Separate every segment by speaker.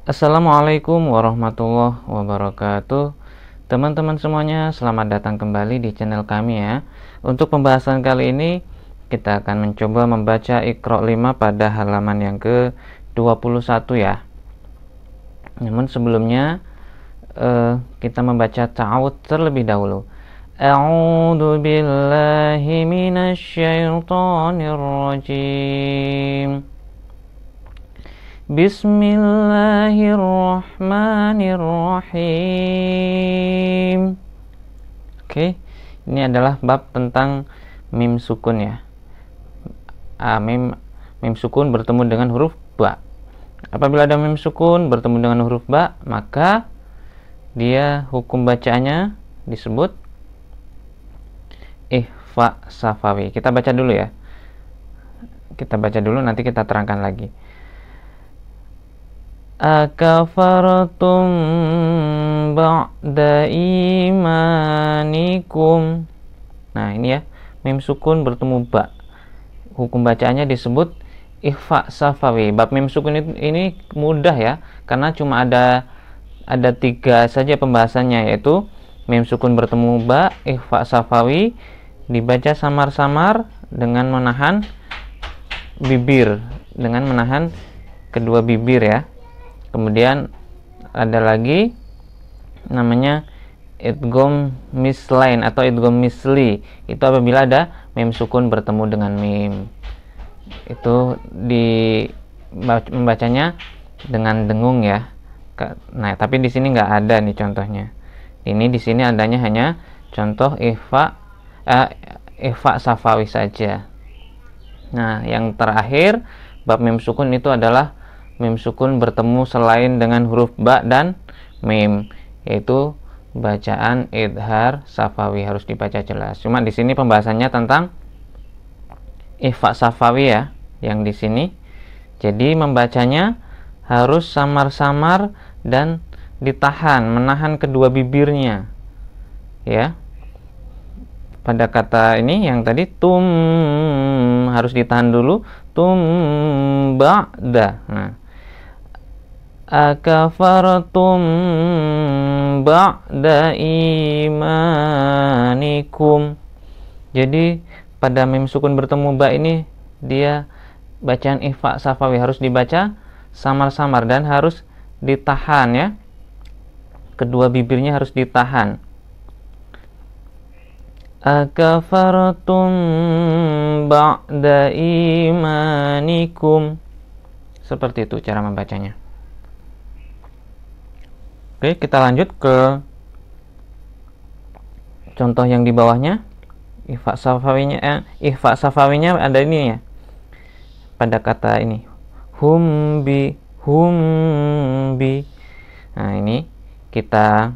Speaker 1: Assalamualaikum warahmatullahi wabarakatuh. Teman-teman semuanya, selamat datang kembali di channel kami ya. Untuk pembahasan kali ini kita akan mencoba membaca Iqra 5 pada halaman yang ke-21 ya. Namun sebelumnya kita membaca ta'awudz terlebih dahulu. A'udzu billahi minasyaitonir rajim. Bismillahirrahmanirrahim. Oke, ini adalah bab tentang mim sukun ya. Mim sukun bertemu dengan huruf ba. Apabila ada mim sukun bertemu dengan huruf ba, maka dia hukum bacaannya disebut ikhfa safawi. Kita baca dulu ya. Kita baca dulu, nanti kita terangkan lagi. Akafartum ba'da imanikum. Nah ini ya, mim sukun bertemu ba, hukum bacaannya disebut ikhfa safawi. Bab mim sukun ini mudah ya, karena cuma ada 3 saja pembahasannya, yaitu mim sukun bertemu ba, ikhfa safawi, dibaca samar-samar dengan menahan bibir, dengan menahan kedua bibir ya. Kemudian ada lagi namanya idgham mislain atau idgham misli. Itu apabila ada mim sukun bertemu dengan mim. Itu membacanya dengan dengung ya. Nah, tapi di sini nggak ada nih contohnya. Ini di sini adanya hanya contoh ikhfa safawi saja. Nah, yang terakhir bab mim sukun itu adalah mim sukun bertemu selain dengan huruf ba dan mim, yaitu bacaan idhar safawi, harus dibaca jelas. Cuma di sini pembahasannya tentang ikhfa safawi ya, yang di sini. Jadi membacanya harus samar-samar dan ditahan, menahan kedua bibirnya. Ya. Pada kata ini yang tadi tum harus ditahan dulu, tum ba'da. Nah, akafartum ba'da imanikum. Jadi pada mim sukun bertemu ba ini dia bacaan ikhfa safawi, harus dibaca samar-samar dan harus ditahan ya. Kedua bibirnya harus ditahan. Akafartum ba'da imanikum. Seperti itu cara membacanya. Oke, kita lanjut ke contoh yang di bawahnya. Ikhfa safawinya ada ini ya. Pada kata ini humbi. Nah, ini kita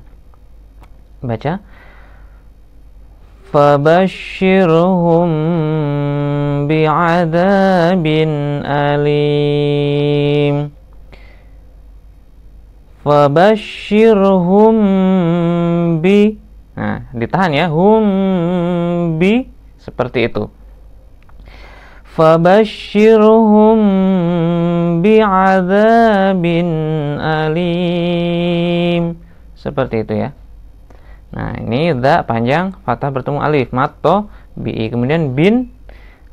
Speaker 1: baca fabashshirhum bi'adzabin alim. Fabashshirhum bi. Nah, ditahan ya, hum bi, seperti itu. Fabashshirhum bi'adzabin alim. Seperti itu ya. Nah, ini dha panjang, fathah bertemu alif, matto bi, kemudian bin,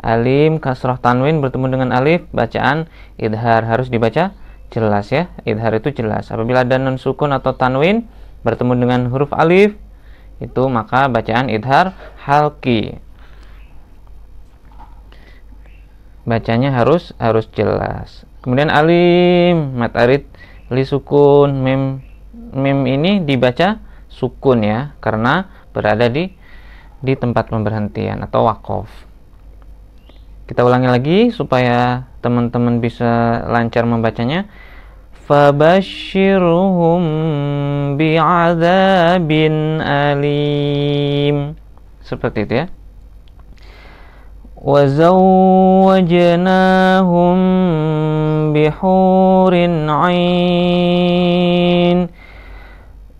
Speaker 1: alim kasrah tanwin bertemu dengan alif, bacaan idhar, harus dibaca jelas ya. Idhar itu jelas. Apabila ada nun sukun atau tanwin bertemu dengan huruf alif, itu maka bacaan idhar halqi. Bacanya harus jelas. Kemudian alim, mat arid li sukun, mim ini dibaca sukun ya, karena berada di tempat pemberhentian atau waqaf. Kita ulangi lagi supaya teman-teman bisa lancar membacanya. Fabashshirhum bi'adzabin alim. Seperti itu ya. Wa zawwajnahum bihurin 'ain.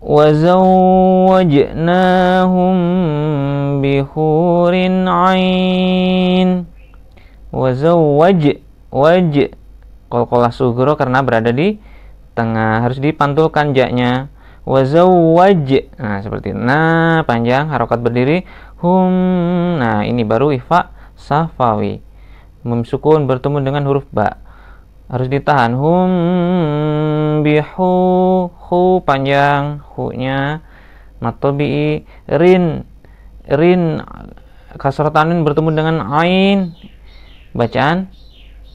Speaker 1: Wa zawwajnahum bihurin 'ain. Wa zawwaj qalqalah sughra karena berada di tengah, harus dipantulkan ja-nya. Wazawwaj, nah seperti itu. Nah, panjang, harokat berdiri. Hum, nah ini baru ikhfa safawi. Mim sukun bertemu dengan huruf ba, harus ditahan. Hum bihu, hu panjang, hu-nya. Matobi'i, rin kasrah tanwin bertemu dengan ain, bacaan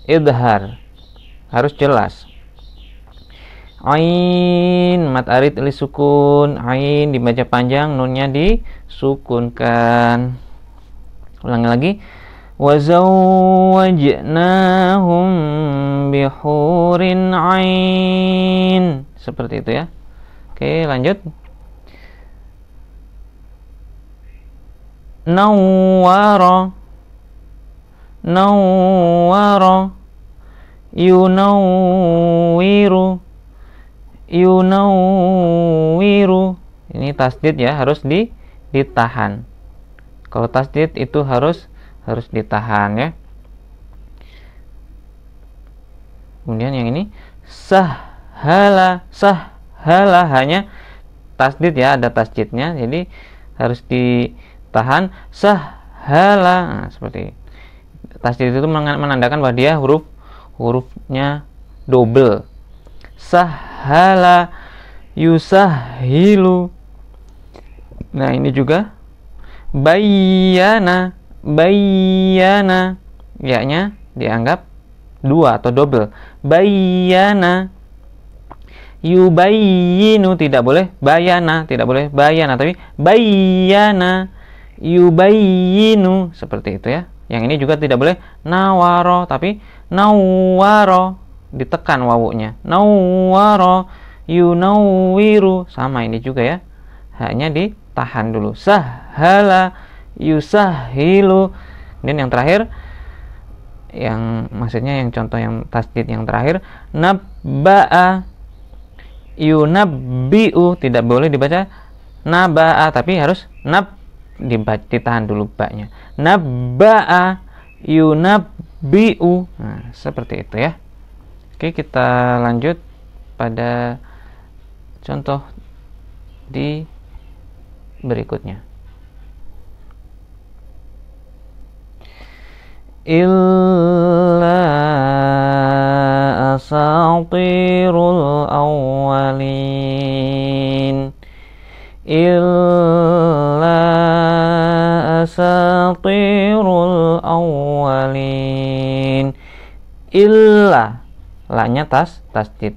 Speaker 1: idhar, harus jelas. Ain mat arid li sukun, ain dibaca panjang, nunnya disukunkan. Ulangi lagi. Wa zawwajnahum bihurin ain, seperti itu ya. Oke, lanjut. Nawwara, nawwara, yunawwiru, yunawwiru. Ini tasdid ya, harus ditahan. Kalau tasdid itu harus ditahan ya. Kemudian yang ini sahhala, sahhala hanya tasdid ya, ada tasdidnya, jadi harus ditahan. Sahhala, nah, seperti tasdid itu menandakan bahwa dia hurufnya double. Sahhala, yusahilu. Nah ini juga bayyana, bayyana, ya-nya dianggap dua atau double. Bayyana, yubayyinu, tidak boleh bayana, tidak boleh bayana, tapi bayyana, yubayyinu, seperti itu ya. Yang ini juga tidak boleh nawaro, tapi nawaro, ditekan wawunya. Nawaro, yunawwiru, sama ini juga ya, hanya ditahan dulu. Sahhala, yusahilu. Dan yang terakhir, yang maksudnya yang contoh yang tasdid yang terakhir, nabba'a, yunabbi'u, tidak boleh dibaca naba'a, tapi harus ditahan dulu ba-nya. Nabba'a, yunabbi'u. Nah, seperti itu ya. Oke, kita lanjut pada contoh di berikutnya. Illa asatirul awwalin, illa asatirul awwalin. Illa, la-nya tasdid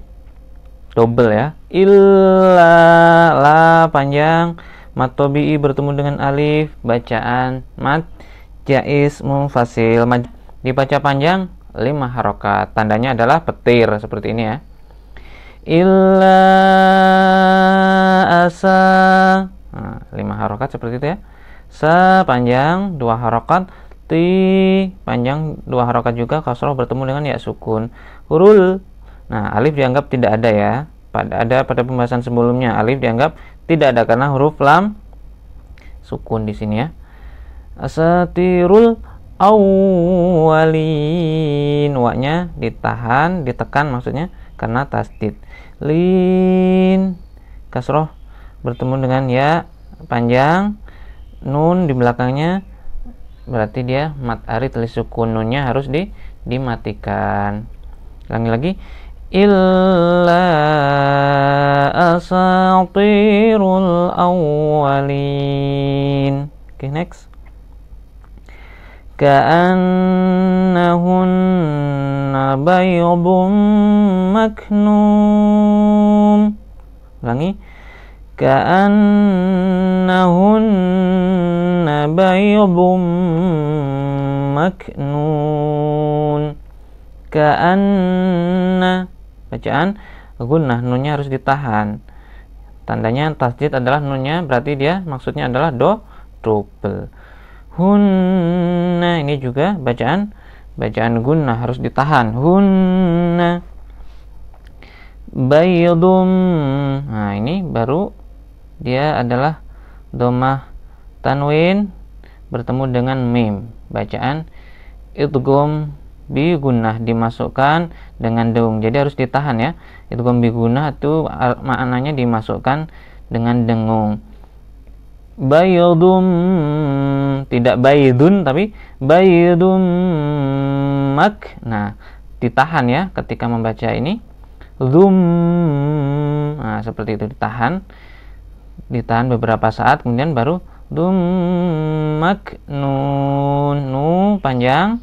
Speaker 1: double ya. Illa, la panjang, mat tabi'i bertemu dengan alif, bacaan mat jaiz munfasil, dibaca panjang 5 harokat, tandanya adalah petir seperti ini ya. Illa asa, nah, 5 harokat seperti itu ya. Sa panjang 2 harokat, ti panjang 2 harokat juga, kasroh bertemu dengan ya sukun. Hurul, nah alif dianggap tidak ada ya. Pada pembahasan sebelumnya alif dianggap tidak ada karena huruf lam sukun di sini ya. Asatirul awwalin, wa-nya ditahan, ditekan maksudnya karena tasdid. Lin, kasroh bertemu dengan ya panjang, nun di belakangnya, berarti dia mat arid li sukun, nunnya harus dimatikan. Ulangi lagi. Illa asatirul awwalin. Oke, next. Ka'annahunna baydun maknun. Ulangi. Ka'annahunna baydun maknun. Ka'anna, bacaan gunnah, nunnya harus ditahan. Tandanya tasdid adalah nunnya, berarti dia maksudnya adalah double. Hunna, ini juga bacaan gunnah, harus ditahan. Hunna. Baydum, nah ini baru dia adalah dhammah tanwin bertemu dengan mim, bacaan idgham bi gunnah, dimasukkan dengan dengung. Jadi harus ditahan ya. Idgham bi gunnah itu maknanya dimasukkan dengan dengung. Baydum, tidak baydun tapi baydum mak. Nah, ditahan ya ketika membaca ini. Zum. Nah, seperti itu, ditahan beberapa saat, kemudian baru zum mak nun. Nu panjang,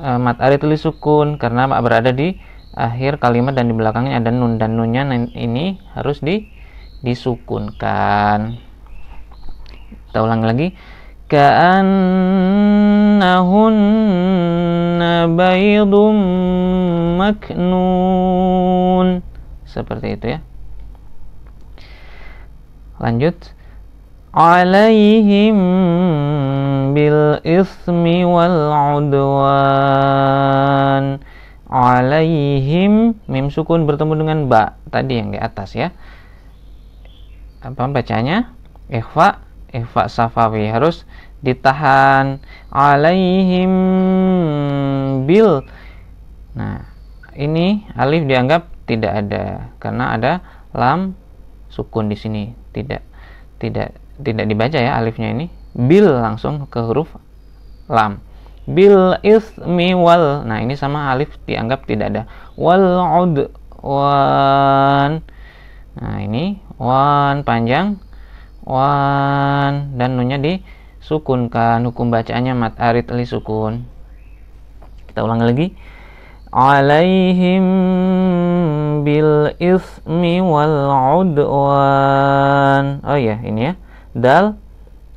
Speaker 1: mat arid li sukun karena berada di akhir kalimat dan di belakangnya ada nun, dan nunnya ini harus disukunkan. Kita ulangi lagi. Ka'annahunna baydum maknun. Seperti itu ya. Lanjut. Alaihim bil ismi wal udwan. Alaihim, mim sukun bertemu dengan ba tadi yang di atas ya. Apa bacanya? Ikhfa safawi, harus ditahan. Alaihim bil. Nah, ini alif dianggap tidak ada karena ada lam sukun di sini. Tidak dibaca ya alifnya ini. Bil langsung ke huruf lam. Bil ismi wal. Nah, ini sama alif dianggap tidak ada. Wal udwan. Nah, ini wan panjang, wan, dan nunnya disukunkan. Hukum bacaannya mat arid li sukun. Kita ulang lagi. Alaihim bil ismi wal udwan. Oh ya, ini ya. Dal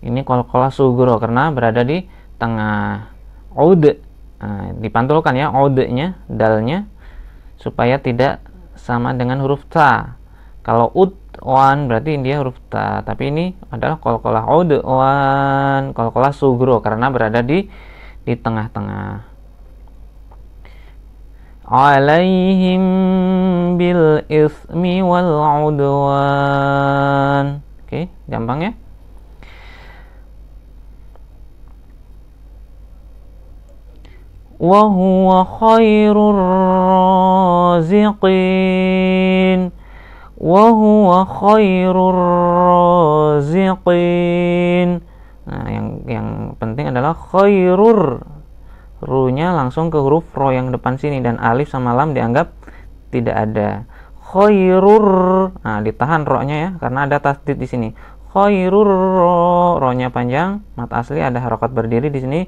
Speaker 1: ini qalqalah sugro karena berada di tengah. Ud. Nah, dipantulkan ya udnya, dalnya, supaya tidak sama dengan huruf ta. Kalau udwan berarti dia huruf ta, tapi ini adalah qalqalah udwan, qalqalah sugro karena berada di tengah-tengah. Alaihim bil ismi wal udwan. Oke, gampang ya. Wa huwa khairur raziqin. Wa huwa khairur raziqin. Nah, yang penting adalah khairur. Ru-nya langsung ke huruf ro yang depan sini, dan alif sama lam dianggap tidak ada. Khairur. Nah, ditahan ro-nya ya karena ada tasdid di sini. Khairur, ro-nya panjang, mat asli ada harokat berdiri di sini.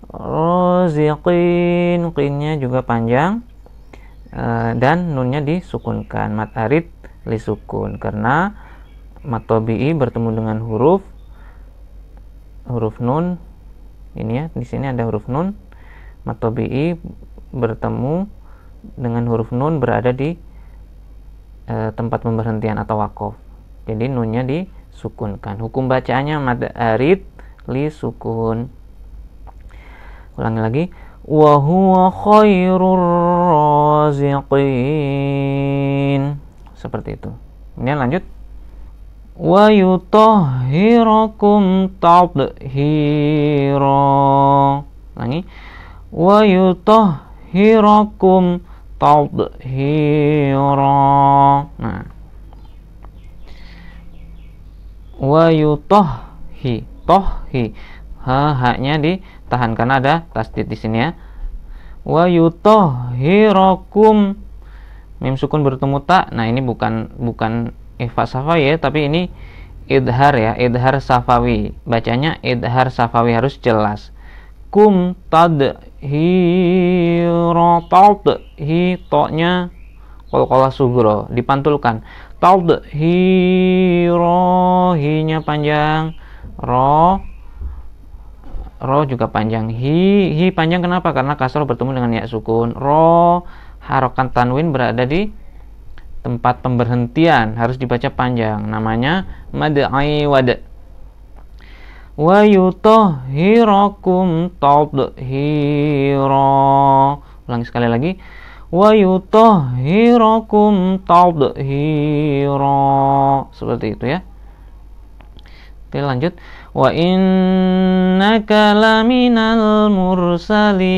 Speaker 1: Raziqin, qin-nya juga panjang, dan nunnya disukunkan, mat arid li sukun karena mat tabi'i bertemu dengan huruf nun. Ini ya, di sini ada huruf nun. Mat tabi'i bertemu dengan huruf nun berada di tempat pemberhentian atau waqaf. Jadi nunnya disukunkan. Hukum bacaannya mad arid li sukun. Ulangi lagi. Wa huwa khairur raziqin. Seperti itu. Kemudian lanjut. Wa yutahhirakum tathira. Ulangi. Wa yutahhirakum tathira. Nah. Wa yutahhi, tohhi. Ha-nya ditahan karena ada tasdid di sini ya. Wa yutahhirakum, mim sukun bertemu ta. Nah, ini bukan ikhfa safawi ya, tapi ini idhar ya, idhar safawi. Bacanya idhar safawi, harus jelas. Kum tadhira, tadhi, to-nya qalqalah sugro dipantulkan. Tadhira, hi-nya panjang, ro juga panjang. Hi panjang kenapa? Karena kasroh bertemu dengan ya sukun. Ro harokat tanwin berada di tempat pemberhentian, harus dibaca panjang. Namanya mad iwad. Wa yutahhirakum tathira. Ulangi sekali lagi. Wa yutahhirakum tathira. Seperti itu ya. Oke, lanjut. Wa innaka laminal mursalin.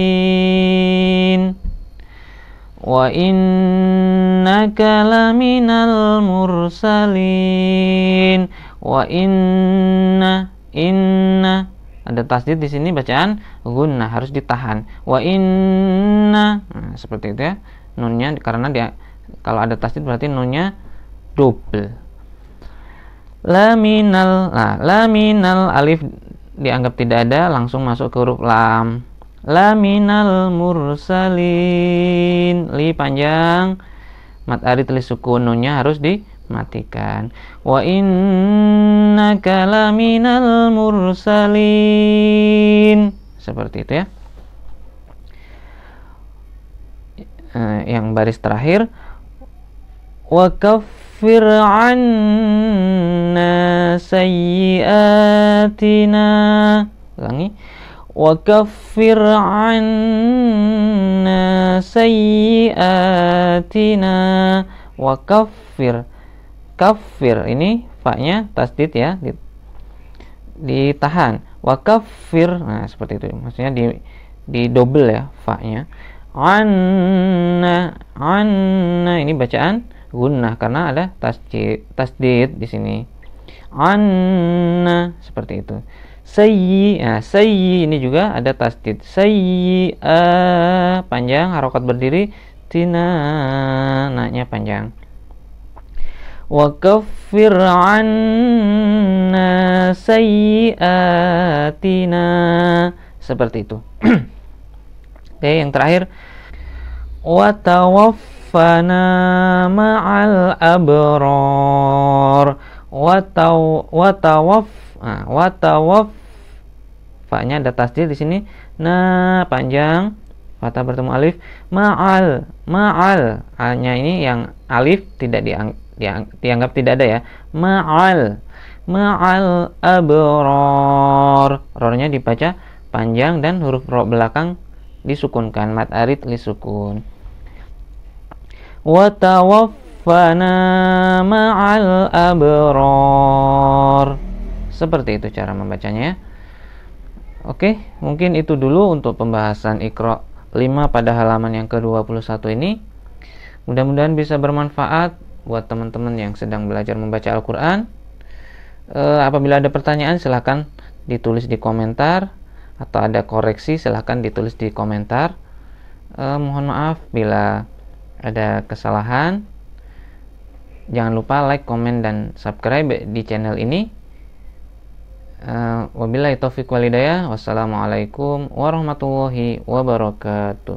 Speaker 1: Wa innaka laminal mursalin. Wa inna ada tasdid di sini, bacaan gunnah harus ditahan. Wa inna, nah, seperti itu ya. Nunnya karena dia kalau ada tasdid berarti nunnya double. Laminal, nah laminal alif dianggap tidak ada, langsung masuk ke huruf lam. Laminal mursalin, li panjang, mat arid li sukun, nunnya harus dimatikan. Wa innaka laminal mursalin, seperti itu ya. Yang baris terakhir, wa kaffir anna sayyiatina, ulangi, wa kaffir anna sayyiatina. Wa kaffir, kafir ini fa-nya tasdid ya, ditahan. Wa kaffir, nah seperti itu, maksudnya di double ya fa-nya. Anna ini bacaan gunnah karena ada tasdid di sini. Anna, seperti itu. Sayyi ini juga ada tasdid. Sayyi panjang, harokat berdiri. Tina, na-nya panjang. Wa kaffir anna sayyiatina, seperti itu. Oke, yang terakhir, wa tawaffana ma'al abrar. Wa tawaff, fa-nya ada tasdid di sini. Nah, panjang, fathah bertemu alif. Ma'al, a-nya ini yang alif tidak dianggap tidak ada ya. Ma'al abrar, rornya dibaca panjang dan huruf ro belakang disukunkan, mat arid li sukun. Wa tawaffana ma'al abrar, seperti itu cara membacanya ya. Oke, mungkin itu dulu untuk pembahasan Iqra 5 pada halaman yang ke-21 ini. Mudah-mudahan bisa bermanfaat buat teman-teman yang sedang belajar membaca Al-Quran. Apabila ada pertanyaan silahkan ditulis di komentar, atau ada koreksi silahkan ditulis di komentar. Mohon maaf bila ada kesalahan. Jangan lupa like, komen, dan subscribe di channel ini. Wabillahi taufiq wal hidayah. Wassalamualaikum warahmatullahi wabarakatuh.